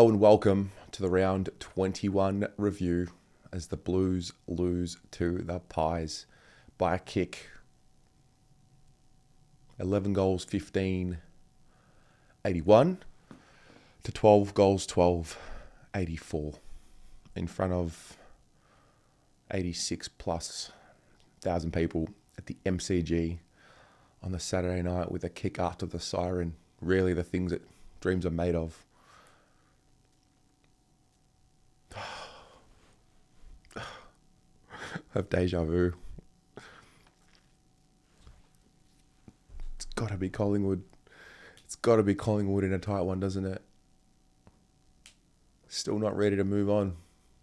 Hello and welcome to the round 21 review as the Blues lose to the Pies by a kick. 11 goals, 15, 81 to 12 goals, 12, 84 in front of 86 plus thousand people at the MCG on the Saturday night with a kick after the siren. Really the things that dreams are made of. Have deja vu. It's got to be Collingwood. It's got to be Collingwood in a tight one, doesn't it? Still not ready to move on.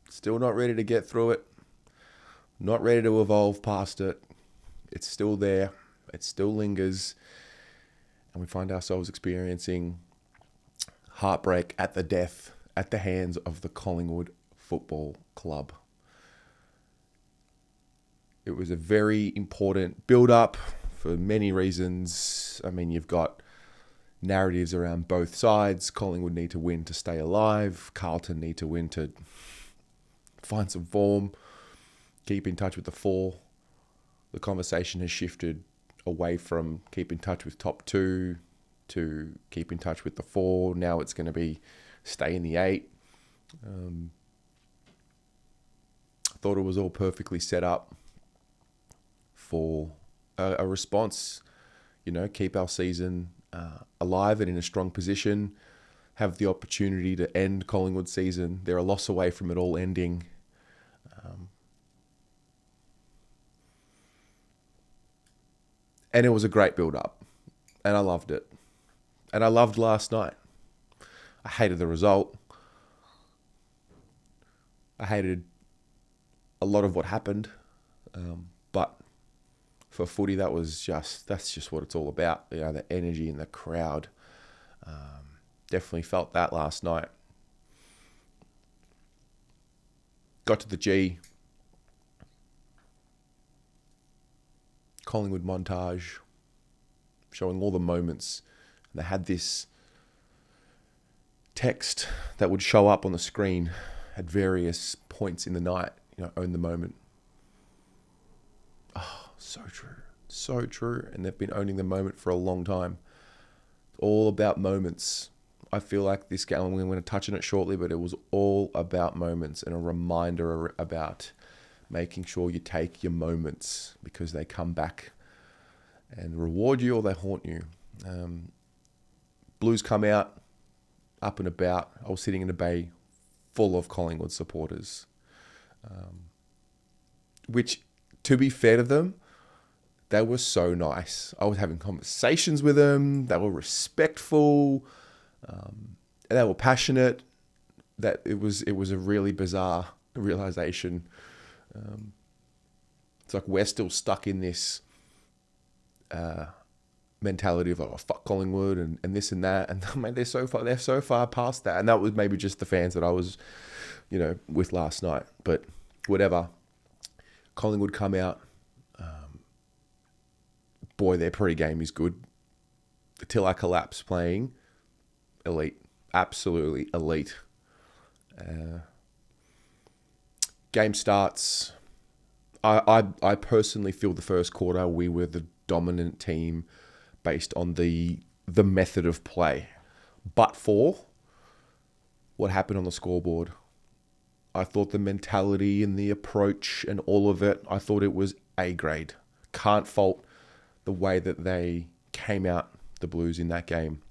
Still not ready to get through it. Not ready to evolve past it. It's still there. It still lingers. And we find ourselves experiencing heartbreak at the death at the hands of the Collingwood Football Club. It was a very important build-up for many reasons. I mean, you've got narratives around both sides. Collingwood need to win to stay alive. Carlton need to win to find some form, keep in touch with the four. The conversation has shifted away from keep in touch with top two to keep in touch with the four. Now it's going to be stay in the eight. I thought it was all perfectly set up for a response, keep our season alive and in a strong position, have the opportunity to end Collingwood's season. They're a loss away from it all ending. And it was a great build-up, and I loved it. And I loved last night. I hated the result. I hated a lot of what happened, but for footy, that's just what it's all about. The energy in the crowd. Definitely felt that last night. Got to the G. Collingwood montage, showing all the moments. And they had this text that would show up on the screen at various points in the night. Own the moment. Oh, so true. So true. And they've been owning the moment for a long time. It's all about moments. I feel like this game, I'm going to touch on it shortly, but it was all about moments and a reminder about making sure you take your moments because they come back and reward you or they haunt you. Blues come out, up and about. I was sitting in a bay full of Collingwood supporters. Which, to be fair to them, they were so nice. I was having conversations with them. They were respectful. And they were passionate. That it was a really bizarre realization. It's like we're still stuck in this mentality of fuck Collingwood and this and that, and man, they're so far past that. And that was maybe just the fans that I was, with last night. But whatever. Collingwood come out. Boy, their pre-game is good. Till I collapse playing, elite, absolutely elite. Game starts. I personally feel the first quarter we were the dominant team based on the method of play. But for what happened on the scoreboard, I thought the mentality and the approach and all of it, I thought it was A grade. Can't fault the way that they came out, the Blues, in that game.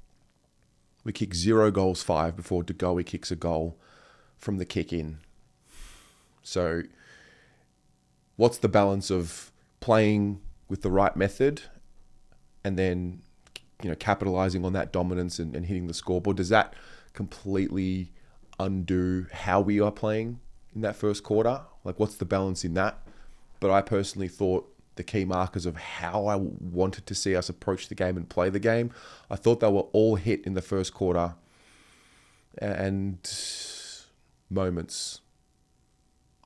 We kicked 0 goals, 5 before De Goey kicks a goal from the kick in. So what's the balance of playing with the right method and then, capitalizing on that dominance and hitting the scoreboard? Does that completely undo how we are playing in that first quarter? Like, what's the balance in that? But I personally thought the key markers of how I wanted to see us approach the game and play the game, I thought they were all hit in the first quarter. And moments.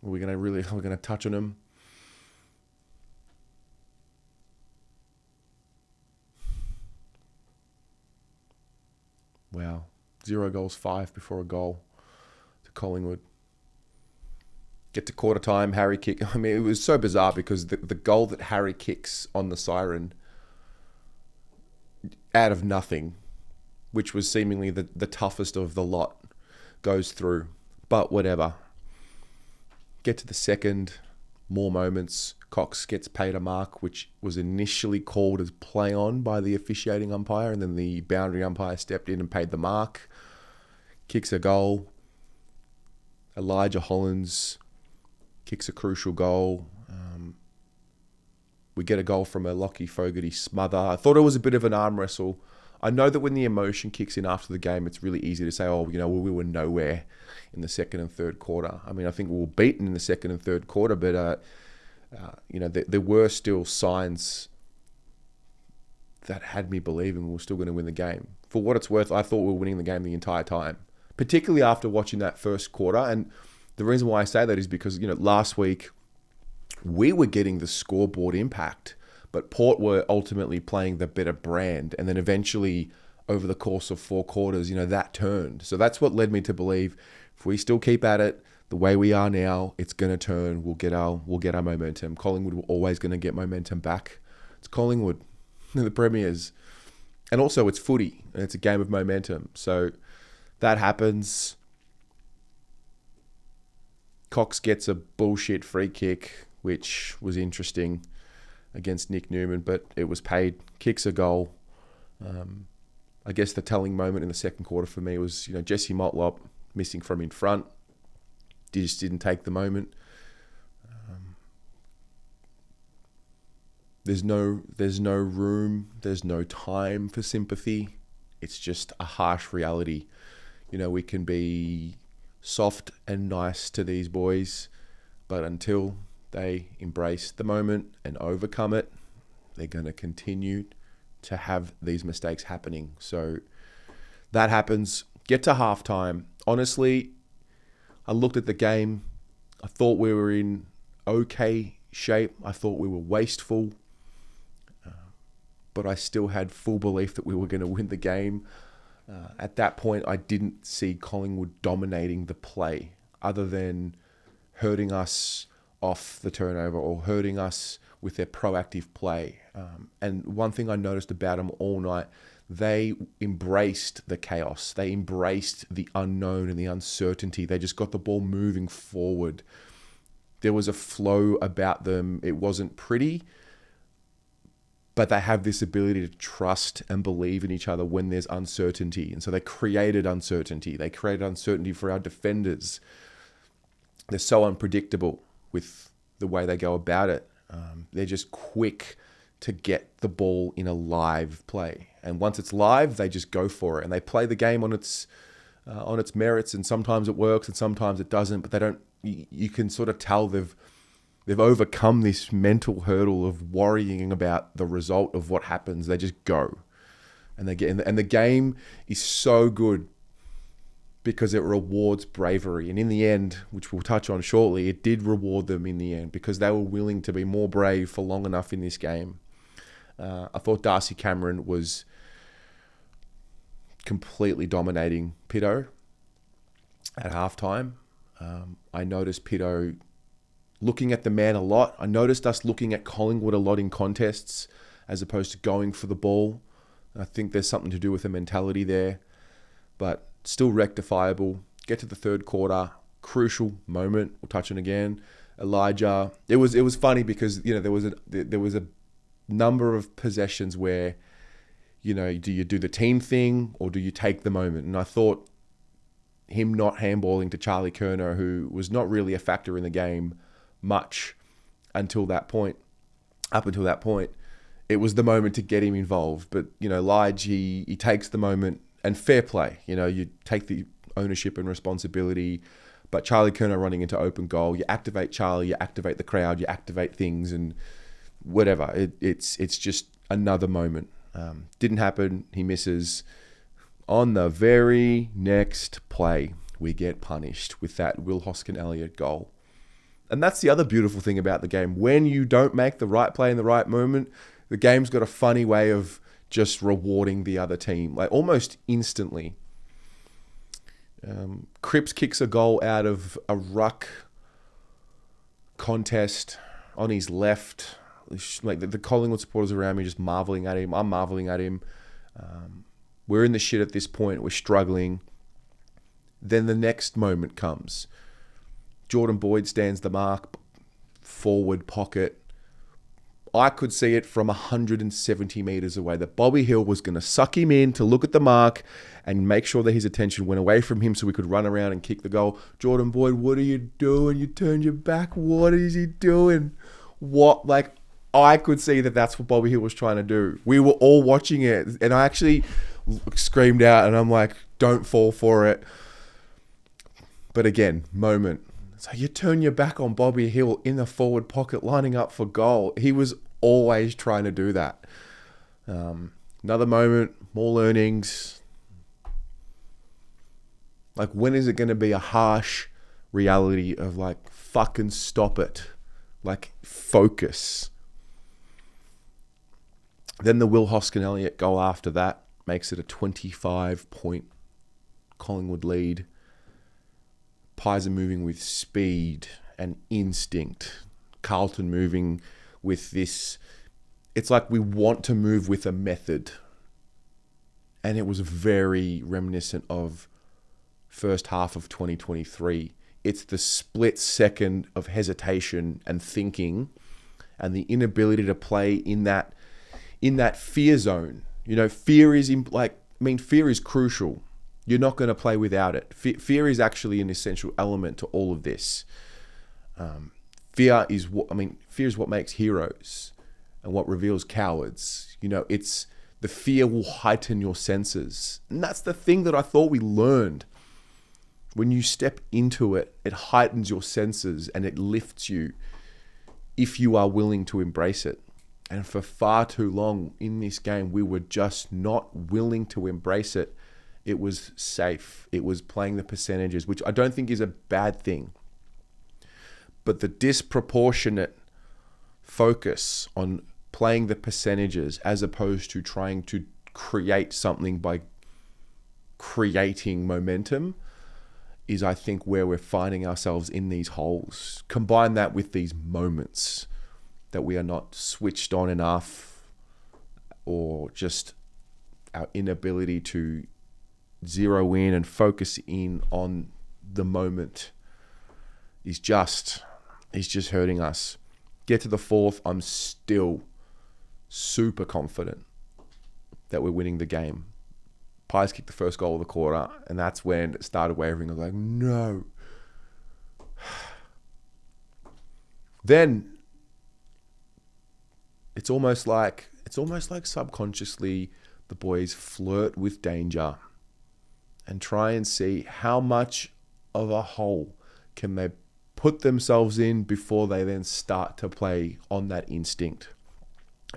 We're going to touch on them. Wow. 0 goals, 5 before a goal. Collingwood. Get to quarter time, Harry kick. I mean, it was so bizarre because the goal that Harry kicks on the siren out of nothing, which was seemingly the toughest of the lot, goes through. But whatever. Get to the second, more moments. Cox gets paid a mark, which was initially called as play on by the officiating umpire, and then the boundary umpire stepped in and paid the mark. Kicks a goal. Elijah Hollands kicks a crucial goal. We get a goal from a Lockie Fogarty smother. I thought it was a bit of an arm wrestle. I know that when the emotion kicks in after the game, it's really easy to say, we were nowhere in the second and third quarter. I mean, I think we were beaten in the second and third quarter, but there were still signs that had me believing we were still going to win the game. For what it's worth, I thought we were winning the game the entire time, particularly after watching that first quarter. And the reason why I say that is because, last week we were getting the scoreboard impact, but Port were ultimately playing the better brand. And then eventually, over the course of 4 quarters, that turned. So that's what led me to believe if we still keep at it the way we are now, it's going to turn. We'll get our momentum. Collingwood were always going to get momentum back. It's Collingwood, the Premiers. And also it's footy, and it's a game of momentum. So that happens. Cox gets a bullshit free kick, which was interesting against Nick Newman, but it was paid. Kicks a goal. I guess the telling moment in the second quarter for me was, Jesse Motlop missing from in front. Just didn't take the moment. There's no room, there's no time for sympathy. It's just a harsh reality. We can be soft and nice to these boys, but until they embrace the moment and overcome it, they're going to continue to have these mistakes happening. So that happens. Get to halftime. Honestly, I looked at the game. I thought we were in okay shape. I thought we were wasteful. But I still had full belief that we were going to win the game. At that point, I didn't see Collingwood dominating the play other than hurting us off the turnover or hurting us with their proactive play. And one thing I noticed about them all night, they embraced the chaos. They embraced the unknown and the uncertainty. They just got the ball moving forward. There was a flow about them. It wasn't pretty, but they have this ability to trust and believe in each other when there's uncertainty. And so they created uncertainty. They created uncertainty for our defenders. They're so unpredictable with the way they go about it. They're just quick to get the ball in a live play. And once it's live, they just go for it. And they play the game on its merits. And sometimes it works and sometimes it doesn't. But they don't. You can sort of tell they've overcome this mental hurdle of worrying about the result of what happens. They just go, and they get. And the game is so good because it rewards bravery. And in the end, which we'll touch on shortly, it did reward them in the end because they were willing to be more brave for long enough in this game. I thought Darcy Cameron was completely dominating Pito at halftime. I noticed Pito looking at the man a lot. I noticed us looking at Collingwood a lot in contests as opposed to going for the ball. I think there's something to do with the mentality there, but still rectifiable. Get to the third quarter, crucial moment. We'll touch on again. Elijah. It was funny because there was a number of possessions where do you do the team thing or do you take the moment? And I thought him not handballing to Charlie Curnow, who was not really a factor in the game much until that point. Up until that point, it was the moment to get him involved. But Lige, he takes the moment. And fair play, you take the ownership and responsibility. But Charlie Curnow running into open goal, you activate Charlie, you activate the crowd, you activate things, and whatever. It's just another moment. Didn't happen. He misses. On the very next play, we get punished with that Will Hoskin-Elliott goal. And that's the other beautiful thing about the game. When you don't make the right play in the right moment, the game's got a funny way of just rewarding the other team, like almost instantly. Cripps kicks a goal out of a ruck contest on his left. Like the Collingwood supporters around me just marveling at him. I'm marveling at him. We're in the shit at this point. We're struggling. Then the next moment comes. Jordan Boyd stands the mark, forward pocket. I could see it from 170 metres away that Bobby Hill was going to suck him in to look at the mark and make sure that his attention went away from him so we could run around and kick the goal. Jordan Boyd, what are you doing? You turned your back. What is he doing? What? Like, I could see that that's what Bobby Hill was trying to do. We were all watching it, and I actually screamed out, and I'm like, don't fall for it. But again, moment. So you turn your back on Bobby Hill in the forward pocket, lining up for goal. He was always trying to do that. Another moment, more learnings. Like, when is it going to be a harsh reality of like, fucking stop it? Like, focus. Then the Will Hoskin-Elliott goal after that makes it a 25-point Collingwood lead. Pies are moving with speed and instinct. Carlton moving with this. It's like we want to move with a method. And it was very reminiscent of first half of 2023. It's the split second of hesitation and thinking and the inability to play in that fear zone. You know, fear is crucial. You're not going to play without it. Fear is actually an essential element to all of this. Fear is what makes heroes and what reveals cowards. You know, it's the fear will heighten your senses. And that's the thing that I thought we learned. When you step into it, it heightens your senses and it lifts you if you are willing to embrace it. And for far too long in this game, we were just not willing to embrace it. It was safe. It was playing the percentages, which I don't think is a bad thing. But the disproportionate focus on playing the percentages as opposed to trying to create something by creating momentum is, I think, where we're finding ourselves in these holes. Combine that with these moments that we are not switched on enough, or just our inability to zero in and focus in on the moment is just hurting us. Get to the fourth, I'm still super confident that we're winning the game. Pies kicked the first goal of the quarter, and that's when it started wavering. I was like, no. Then it's almost like subconsciously the boys flirt with danger and try and see how much of a hole can they put themselves in before they then start to play on that instinct.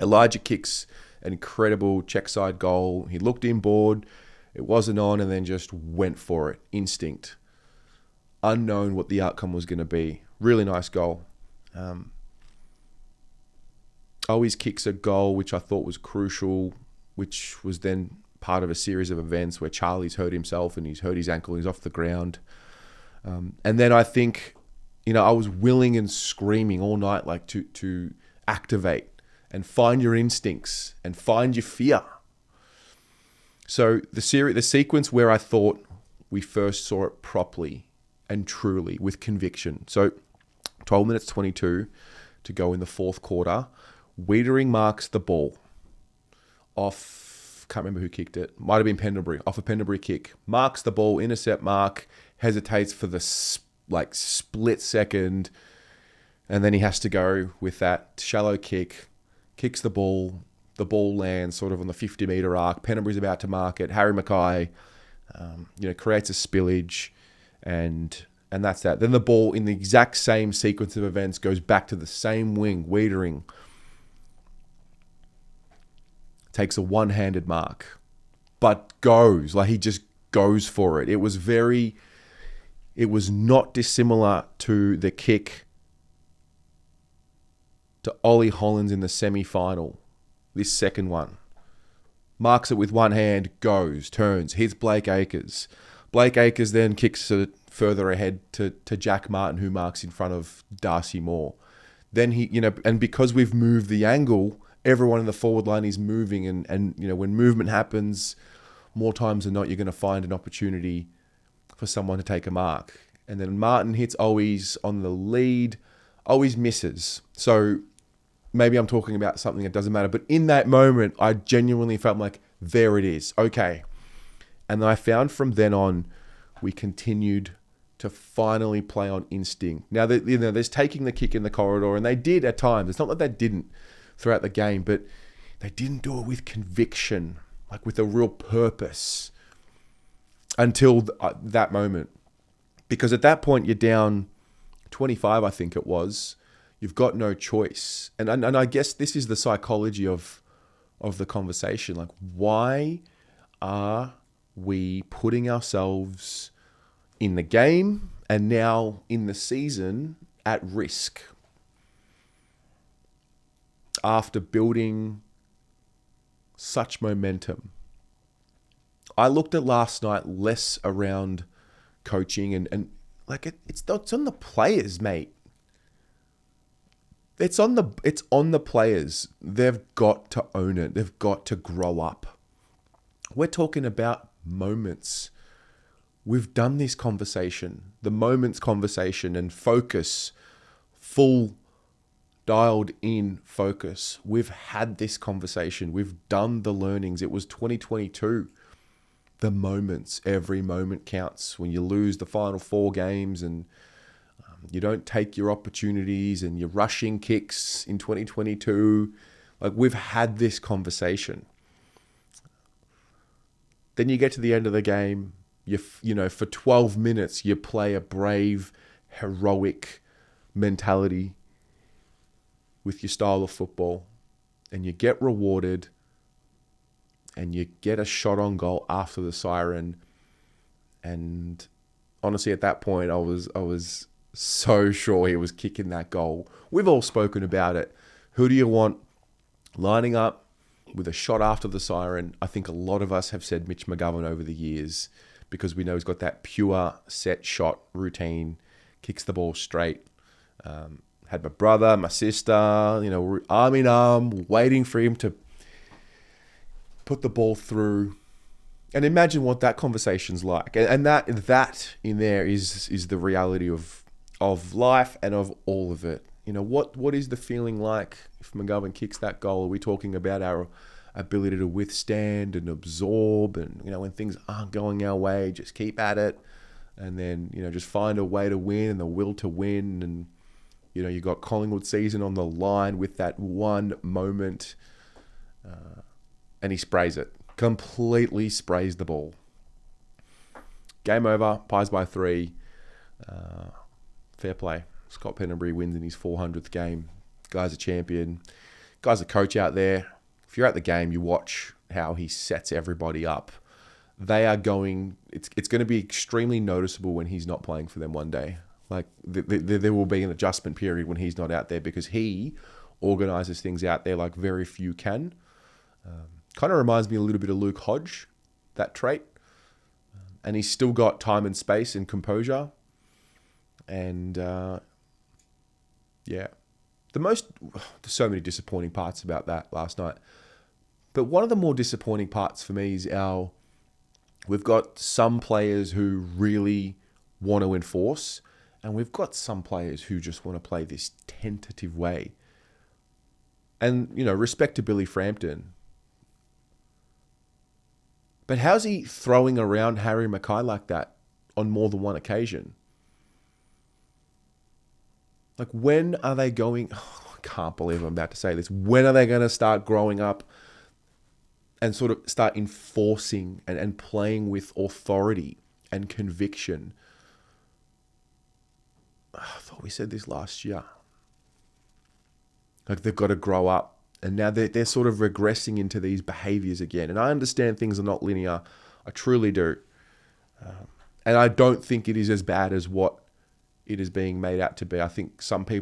Elijah kicks an incredible check side goal. He looked inboard, it wasn't on, and then just went for it. Instinct. Unknown what the outcome was going to be. Really nice goal. Always kicks a goal, which I thought was crucial, which was then part of a series of events where Charlie's hurt himself and he's hurt his ankle, he's off the ground. And then I think, I was willing and screaming all night, like to activate and find your instincts and find your fear. So the sequence where I thought we first saw it properly and truly with conviction. So 12 minutes 22 to go in the fourth quarter. Wiedering marks the ball off, can't remember who kicked it. Might have been Pendlebury, off a Pendlebury kick. Marks the ball, intercept mark, hesitates for the split second, and then he has to go with that shallow kick, kicks the ball lands sort of on the 50-metre arc. Pendlebury's about to mark it. Harry Mackay, creates a spillage, and that's that. Then the ball, in the exact same sequence of events, goes back to the same wing, Wiedering. Takes a one-handed mark, but he just goes for it. It was not dissimilar to the kick to Ollie Hollins in the semi-final, this second one. Marks it with one hand, goes, turns, hits Blake Acres. Blake Acres then kicks it further ahead to Jack Martin, who marks in front of Darcy Moore. Then and because we've moved the angle, everyone in the forward line is moving, and when movement happens, more times than not, you're going to find an opportunity for someone to take a mark. And then Martin hits Owies on the lead. Owies misses. So maybe I'm talking about something that doesn't matter. But in that moment, I genuinely felt like, there it is. Okay. And then I found from then on, we continued to finally play on instinct. Now, there's taking the kick in the corridor, and they did at times. It's not that they didn't throughout the game, but they didn't do it with conviction, like with a real purpose until that moment. Because at that point, you're down 25, I think it was. You've got no choice. And I guess this is the psychology of the conversation. Like, why are we putting ourselves in the game and now in the season at risk after building such momentum? I looked at last night less around coaching and like it's on the players, mate. It's on the players. They've got to own it. They've got to grow up. We're talking about moments. We've done this conversation, the moments conversation, and focus, full dialed in focus. We've had this conversation. We've done the learnings. It was 2022. The moments, every moment counts. When you lose the final 4 games and you don't take your opportunities and you're rushing kicks in 2022, like we've had this conversation. Then you get to the end of the game, for 12 minutes, you play a brave, heroic mentality with your style of football, and you get rewarded, and you get a shot on goal after the siren. And honestly, at that point, I was so sure he was kicking that goal. We've all spoken about it. Who do you want lining up with a shot after the siren? I think a lot of us have said Mitch McGovern over the years, because we know he's got that pure set shot routine, kicks the ball straight. Had my brother, my sister, arm in arm, waiting for him to put the ball through. And imagine what that conversation's like. And that in there is the reality of life and of all of it. What is the feeling like if McGovern kicks that goal? Are we talking about our ability to withstand and absorb, and when things aren't going our way, just keep at it, and then just find a way to win and the will to win? And you got Collingwood season on the line with that one moment, and he sprays it, completely sprays the ball. Game over, Pies by 3. Fair play. Scott Pennebury wins in his 400th game. Guy's a champion. Guy's a coach out there. If you're at the game, you watch how he sets everybody up. They are going... It's going to be extremely noticeable when he's not playing for them one day. Like, there will be an adjustment period when he's not out there, because he organises things out there like very few can. Kind of reminds me a little bit of Luke Hodge, that trait. And he's still got time and space and composure. And, there's so many disappointing parts about that last night. But one of the more disappointing parts for me is we've got some players who really want to enforce, and we've got some players who just want to play this tentative way. And, respect to Billy Frampton. But how's he throwing around Harry Mackay like that on more than one occasion? Like, when are they going... Oh, I can't believe I'm about to say this. When are they going to start growing up and sort of start enforcing and playing with authority and conviction? I thought we said this last year. Like, they've got to grow up. And now they're sort of regressing into these behaviours again. And I understand things are not linear. I truly do. And I don't think it is as bad as what it is being made out to be. I think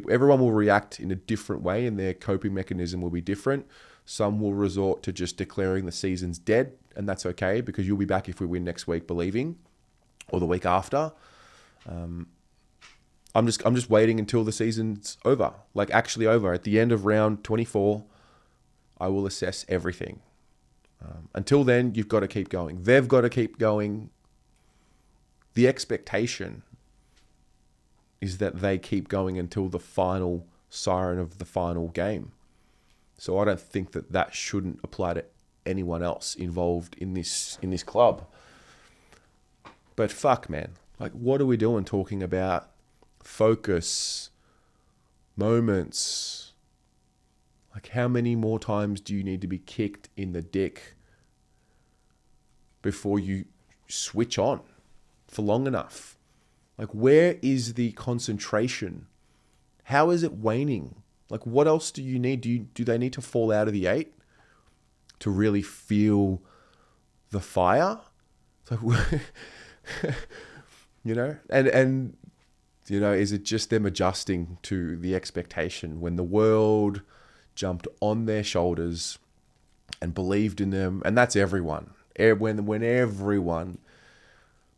everyone will react in a different way, and their coping mechanism will be different. Some will resort to just declaring the season's dead, and that's okay, because you'll be back if we win next week, believing. or the week after. I'm just waiting until the season's over, like actually over. At the end of round 24, I will assess everything. Until then, you've got to keep going. They've got to keep going. The expectation is that they keep going until the final siren of the final game. So I don't think that shouldn't apply to anyone else involved in this club. But fuck, man. Like, what are we doing talking about focus, moments? Like, how many more times do you need to be kicked in the dick before you switch on for long enough? Like, where is the concentration? How is it waning? Like, what else do you need? Do they need to fall out of the 8 to really feel the fire? It's like, and is it just them adjusting to the expectation when the world jumped on their shoulders and believed in them? And that's everyone. When everyone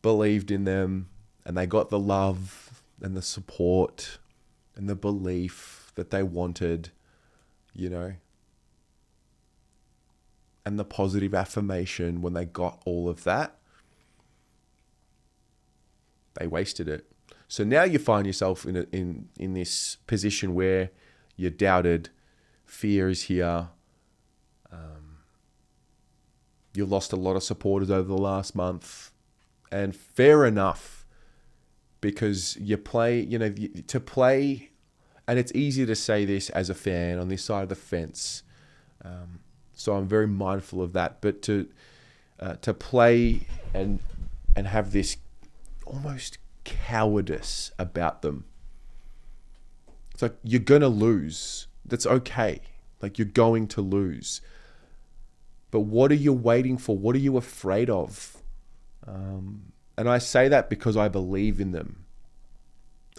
believed in them and they got the love and the support and the belief that they wanted, and the positive affirmation, when they got all of that, they wasted it. So now you find yourself in this position where you're doubted, fear is here. You lost a lot of supporters over the last month, and fair enough, because you play, to play, and it's easy to say this as a fan on this side of the fence. So I'm very mindful of that. But to play and have this almost cowardice about them. It's like, you're going to lose. That's okay. Like, you're going to lose. But what are you waiting for? What are you afraid of? And I say that because I believe in them.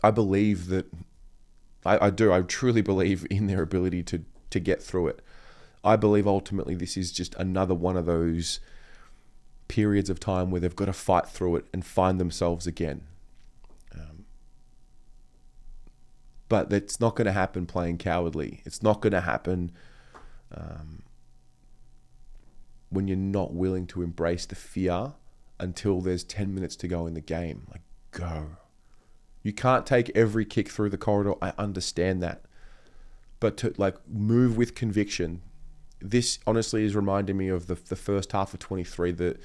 I believe that, I do. I truly believe in their ability to get through it. I believe ultimately this is just another one of those periods of time where they've got to fight through it and find themselves again. But it's not going to happen playing cowardly. It's not going to happen when you're not willing to embrace the fear until there's 10 minutes to go in the game. Like, go. You can't take every kick through the corridor. I understand that. But to move with conviction. This honestly is reminding me of the first half of 23. That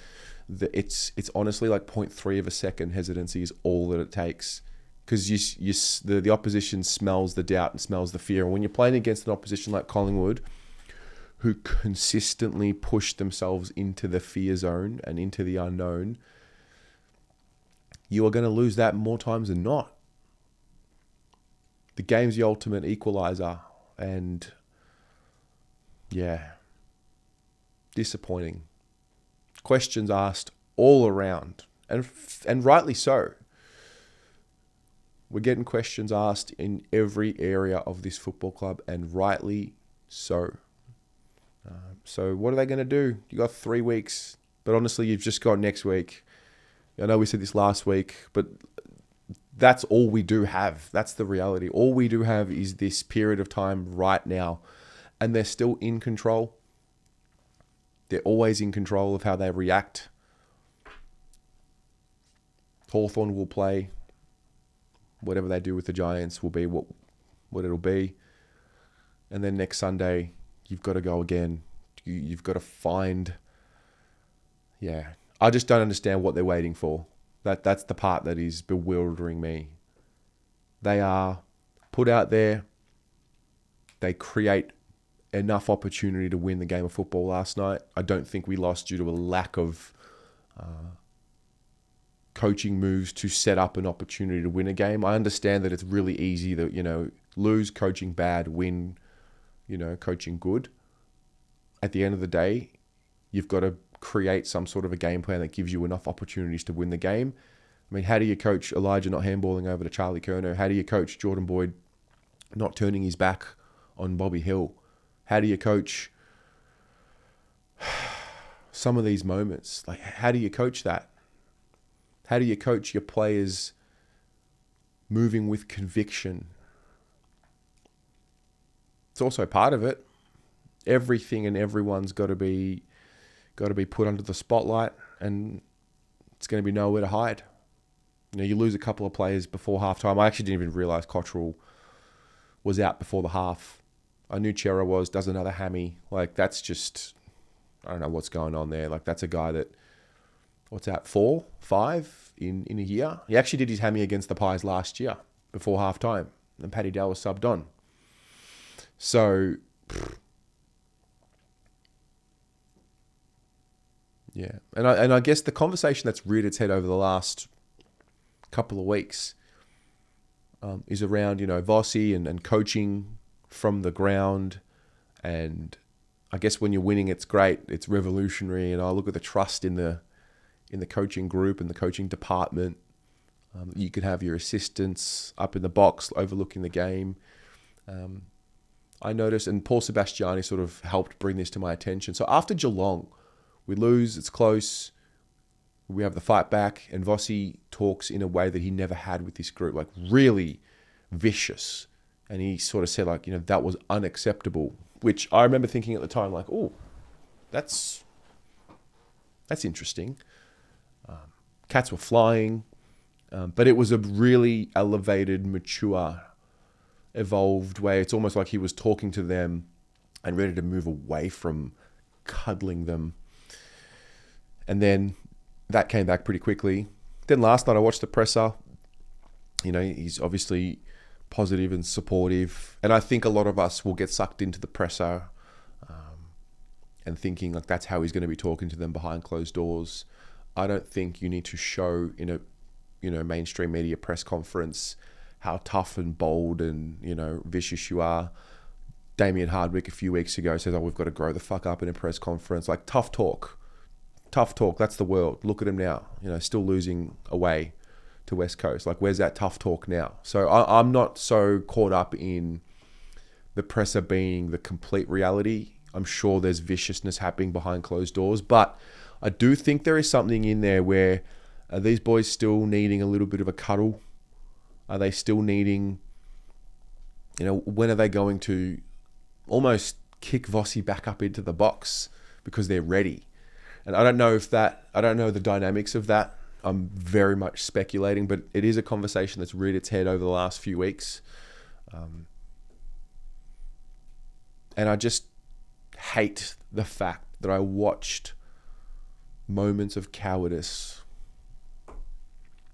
it's honestly like 0.3 of a second hesitancy is all that it takes, because the opposition smells the doubt and smells the fear. And when you're playing against an opposition like Collingwood, who consistently push themselves into the fear zone and into the unknown, you are going to lose that more times than not. The game's the ultimate equalizer, and yeah, disappointing. Questions asked all around, and rightly so. We're getting questions asked in every area of this football club, and rightly so. So what are they going to do? You got 3 weeks, but honestly, you've just got next week. I know we said this last week, but that's all we do have. That's the reality. All we do have is this period of time right now, and they're still in control. They're always in control of how they react. Hawthorn will play. Whatever they do with the Giants will be what it'll be. And then next Sunday, you've got to go again. You've got to find... Yeah. I just don't understand what they're waiting for. That's the part that is bewildering me. They are put out there. They create enough opportunity to win the game of football last night. I don't think we lost due to a lack of coaching moves to set up an opportunity to win a game. I understand that it's really easy that, lose coaching bad, win, coaching good. At the end of the day, you've got to create some sort of a game plan that gives you enough opportunities to win the game. I mean, how do you coach Elijah not handballing over to Charlie Curnow? How do you coach Jordan Boyd not turning his back on Bobby Hill? How do you coach some of these moments? Like, how do you coach that? How do you coach your players moving with conviction? It's also part of it. Everything and everyone's got to be put under the spotlight, and it's going to be nowhere to hide. You lose a couple of players before halftime. I actually didn't even realise Cottrell was out before the half. I knew Chera does another hammy. Like, that's just, I don't know what's going on there. Like, that's a guy that, what's out, 4, 5 in a year? He actually did his hammy against the Pies last year before halftime, and Paddy Dale was subbed on. So, yeah. And I guess the conversation that's reared its head over the last couple of weeks is around, Vossi and coaching from the ground. And I guess when you're winning, it's great. It's revolutionary. And I look at the trust in the coaching group and the coaching department. You could have your assistants up in the box overlooking the game. I noticed, and Paul Sebastiani sort of helped bring this to my attention. So after Geelong, we lose, it's close, we have the fight back, and Vossi talks in a way that he never had with this group, like really vicious. And he sort of said, like, that was unacceptable, which I remember thinking at the time, like, oh, that's interesting. Cats were flying, but it was a really elevated, mature, evolved way. It's almost like he was talking to them and ready to move away from cuddling them. And then that came back pretty quickly. Then last night I watched the presser. He's obviously positive and supportive. And I think a lot of us will get sucked into the presser and thinking like that's how he's going to be talking to them behind closed doors. I don't think you need to show in a mainstream media press conference how tough and bold and, vicious you are. Damien Hardwick a few weeks ago says, we've got to grow the fuck up in a press conference. Like, tough talk, that's the world. Look at him now, still losing away to West Coast. Like, where's that tough talk now? So I'm not so caught up in the presser being the complete reality. I'm sure there's viciousness happening behind closed doors, but I do think there is something in there where are these boys still needing a little bit of a cuddle? Are they still needing, when are they going to almost kick Vossi back up into the box because they're ready? And I don't know the dynamics of that. I'm very much speculating, but it is a conversation that's reared its head over the last few weeks. And I just hate the fact that I watched moments of cowardice.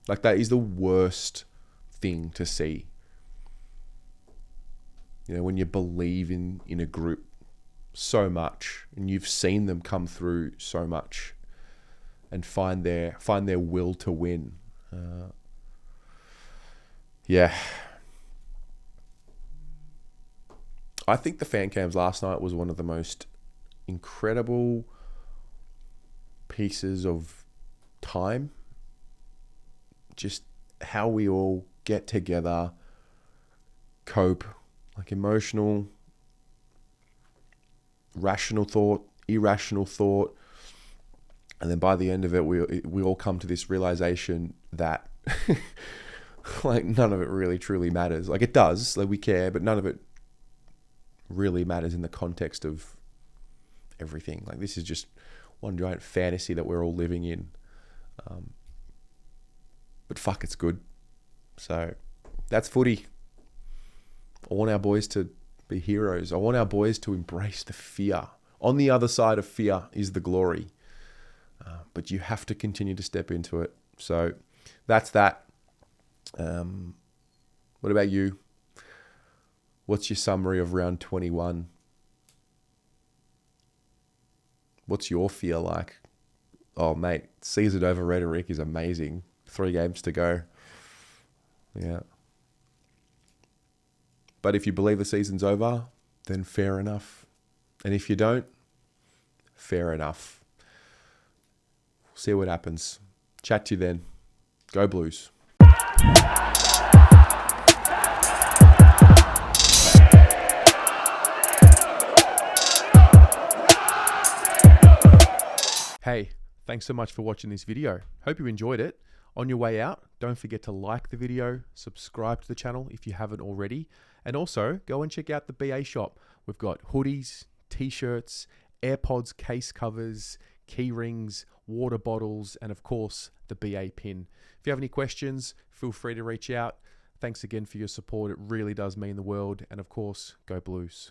Like, that is the worst thing to see. When you believe in a group so much and you've seen them come through so much and find their will to win. Yeah. I think the fan cams last night was one of the most incredible pieces of time. Just how we all get together, cope, like emotional, rational thought, irrational thought. And then by the end of it, we all come to this realization that like none of it really truly matters. Like, it does, like we care, but none of it really matters in the context of everything. Like, this is just one giant fantasy that we're all living in. But fuck, it's good. So that's footy. I want our boys to be heroes. I want our boys to embrace the fear. On the other side of fear is the glory. But you have to continue to step into it. So that's that. What about you? What's your summary of round 21? What's your fear like? Oh, mate, season over rhetoric is amazing. 3 games to go. Yeah. But if you believe the season's over, then fair enough. And if you don't, fair enough. See what happens. Chat to you then. Go Blues. Hey, thanks so much for watching this video. Hope you enjoyed it. On your way out, don't forget to like the video, subscribe to the channel if you haven't already, and also go and check out the BA shop. We've got hoodies, t-shirts, AirPods case covers, key rings, water bottles, and of course, the BA pin. If you have any questions, feel free to reach out. Thanks again for your support. It really does mean the world. And of course, go Blues.